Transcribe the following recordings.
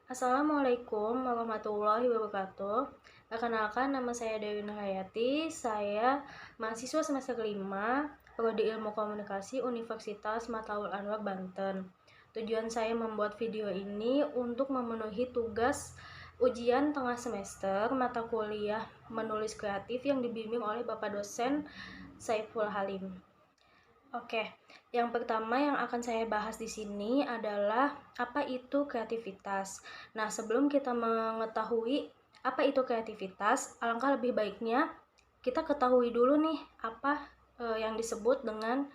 Assalamualaikum warahmatullahi wabarakatuh. Perkenalkan, nama saya Dewi Nurhayati. Saya mahasiswa semester 5, Prodi Ilmu Komunikasi Universitas Mataul Anwar, Banten. Tujuan saya membuat video ini untuk memenuhi tugas ujian tengah semester mata kuliah menulis kreatif yang dibimbing oleh Bapak dosen Saiful Halim. Oke, yang pertama yang akan saya bahas di sini adalah apa itu kreativitas. Nah, sebelum kita mengetahui apa itu kreativitas, alangkah lebih baiknya kita ketahui dulu nih apa yang disebut dengan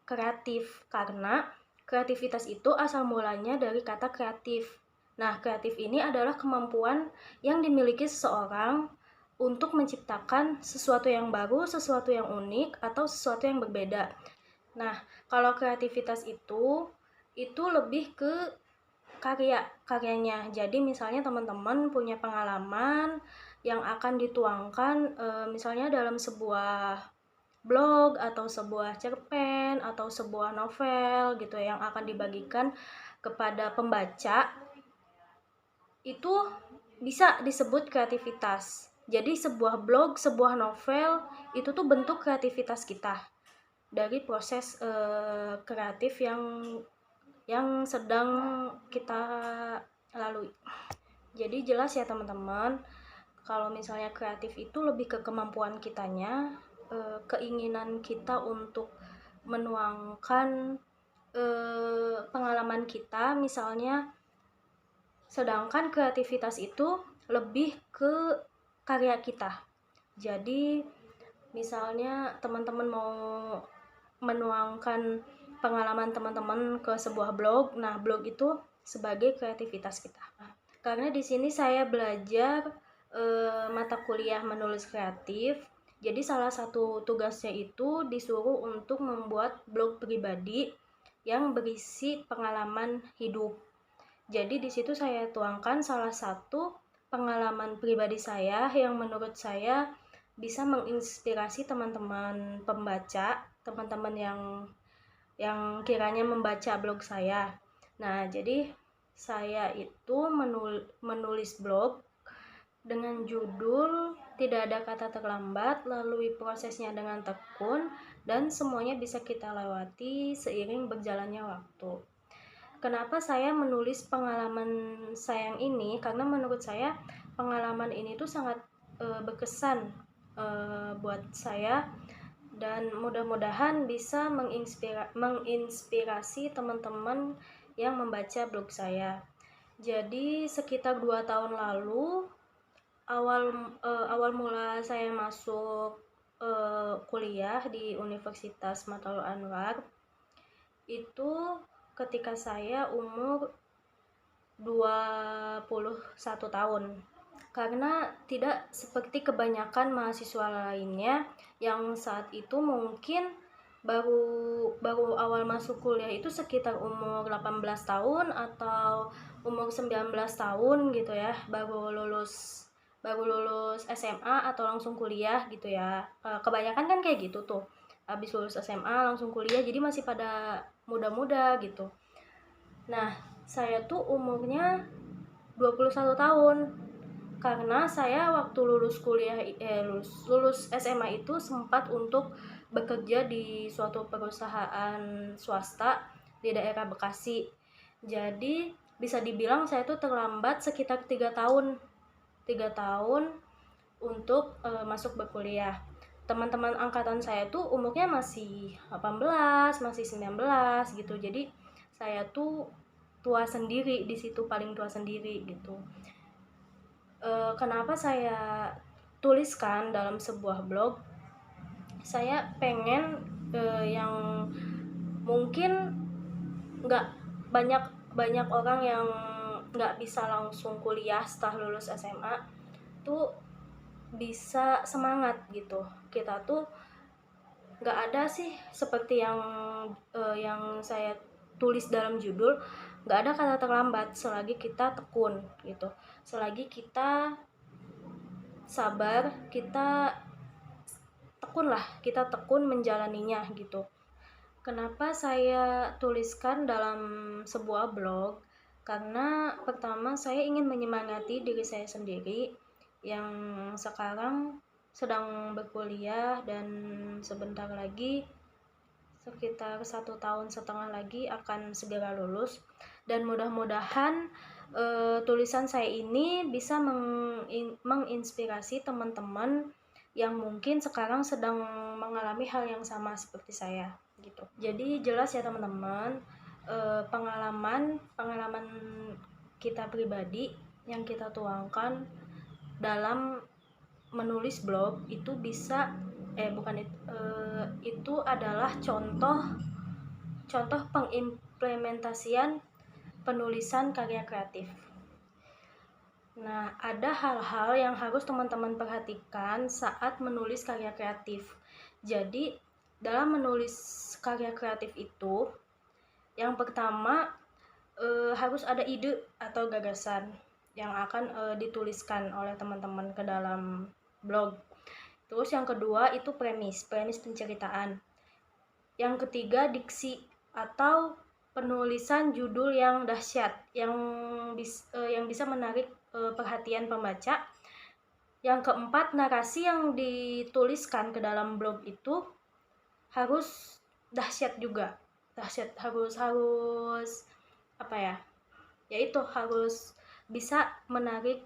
kreatif, karena kreativitas itu asal mulanya dari kata kreatif. Nah, kreatif ini adalah kemampuan yang dimiliki seseorang untuk menciptakan sesuatu yang baru, sesuatu yang unik, atau sesuatu yang berbeda. Nah, kalau kreativitas itu lebih ke karyanya. Jadi misalnya teman-teman punya pengalaman yang akan dituangkan misalnya dalam sebuah blog atau sebuah cerpen atau sebuah novel gitu yang akan dibagikan kepada pembaca, itu bisa disebut kreativitas. Jadi sebuah blog, sebuah novel itu tuh bentuk kreativitas kita dari proses kreatif yang sedang kita lalui. Jadi jelas ya teman-teman, kalau misalnya kreatif itu lebih ke kemampuan kitanya, keinginan kita untuk menuangkan pengalaman kita misalnya. Sedangkan kreativitas itu lebih ke karya kita. Jadi misalnya teman-teman mau menuangkan pengalaman teman-teman ke sebuah blog. Nah, blog itu sebagai kreativitas kita. Karena di sini saya belajar mata kuliah menulis kreatif. Jadi salah satu tugasnya itu disuruh untuk membuat blog pribadi yang berisi pengalaman hidup. Jadi di situ saya tuangkan salah satu pengalaman pribadi saya yang menurut saya bisa menginspirasi teman-teman pembaca, teman-teman yang kiranya membaca blog saya. Nah, jadi saya itu menulis blog dengan judul Tidak Ada Kata Terlambat, lalui prosesnya dengan tekun, dan semuanya bisa kita lewati seiring berjalannya waktu. Kenapa saya menulis pengalaman saya yang ini? Karena menurut saya pengalaman ini tuh sangat berkesan buat saya, dan mudah-mudahan bisa menginspirasi teman-teman yang membaca blog saya. Jadi sekitar 2 tahun lalu, awal mula saya masuk kuliah di Universitas Mataul Anwar, itu ketika saya umur 21 tahun. Karena tidak seperti kebanyakan mahasiswa lainnya yang saat itu mungkin baru awal masuk kuliah itu sekitar umur 18 tahun atau umur 19 tahun gitu ya, baru lulus SMA atau langsung kuliah gitu ya. Kebanyakan kan kayak gitu tuh, habis lulus SMA langsung kuliah, jadi masih pada muda-muda gitu. Nah, saya tuh umurnya 21 tahun. Karena saya waktu lulus kuliah lulus SMA itu sempat untuk bekerja di suatu perusahaan swasta di daerah Bekasi. Jadi bisa dibilang saya tuh terlambat sekitar 3 tahun. 3 tahun untuk masuk berkuliah. Teman-teman angkatan saya tuh umurnya masih 18, masih 19 gitu. Jadi saya tuh tua sendiri di situ, paling tua sendiri gitu. Kenapa saya tuliskan dalam sebuah blog? Saya pengen yang mungkin nggak banyak orang yang nggak bisa langsung kuliah setelah lulus SMA tuh bisa semangat gitu. Kita tuh nggak ada sih seperti yang saya tulis dalam judul, nggak ada kata terlambat selagi kita tekun gitu, selagi kita sabar, kita tekun menjalaninya gitu. Kenapa saya tuliskan dalam sebuah blog? Karena pertama saya ingin menyemangati diri saya sendiri yang sekarang sedang berkuliah dan sebentar lagi, sekitar 1,5 tahun lagi akan segera lulus, dan mudah-mudahan tulisan saya ini bisa menginspirasi teman-teman yang mungkin sekarang sedang mengalami hal yang sama seperti saya gitu. Jadi jelas ya teman-teman, pengalaman kita pribadi yang kita tuangkan dalam menulis blog itu bisa itu adalah contoh pengimplementasian penulisan karya kreatif. Nah, ada hal-hal yang harus teman-teman perhatikan saat menulis karya kreatif. Jadi, dalam menulis karya kreatif itu, yang pertama harus ada ide atau gagasan yang akan dituliskan oleh teman-teman ke dalam blog. Terus yang kedua itu premis penceritaan. Yang ketiga diksi atau penulisan judul yang dahsyat yang bisa menarik perhatian pembaca. Yang keempat, narasi yang dituliskan ke dalam blog itu harus dahsyat juga. Dahsyat harus apa ya? Yaitu harus bisa menarik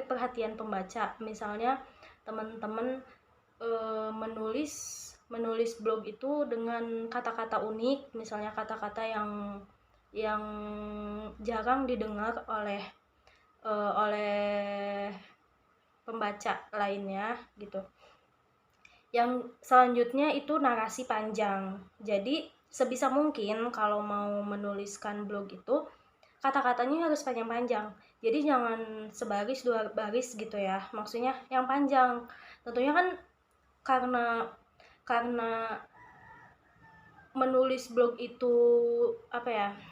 perhatian pembaca. Misalnya teman-teman menulis blog itu dengan kata-kata unik, misalnya kata-kata yang jarang didengar oleh pembaca lainnya gitu. Yang selanjutnya itu narasi panjang. Jadi sebisa mungkin kalau mau menuliskan blog itu kata-katanya harus panjang-panjang. Jadi jangan sebaris dua baris gitu ya. Maksudnya yang panjang. Tentunya kan karena menulis blog itu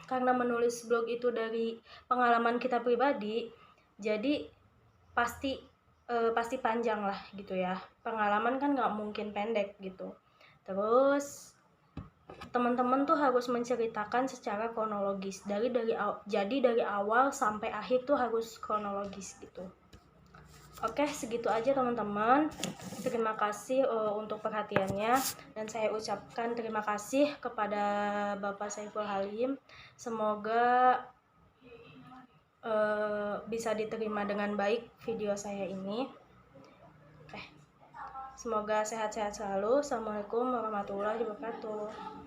karena menulis blog itu dari pengalaman kita pribadi, jadi pasti panjang lah gitu ya. Pengalaman kan nggak mungkin pendek gitu. Terus teman-teman tuh harus menceritakan secara kronologis jadi dari awal sampai akhir tuh harus kronologis gitu. Oke, segitu aja teman-teman. Terima kasih untuk perhatiannya, dan saya ucapkan terima kasih kepada Bapak Saiful Halim. Semoga bisa diterima dengan baik video saya ini. Oke. Semoga sehat-sehat selalu. Assalamualaikum warahmatullahi wabarakatuh.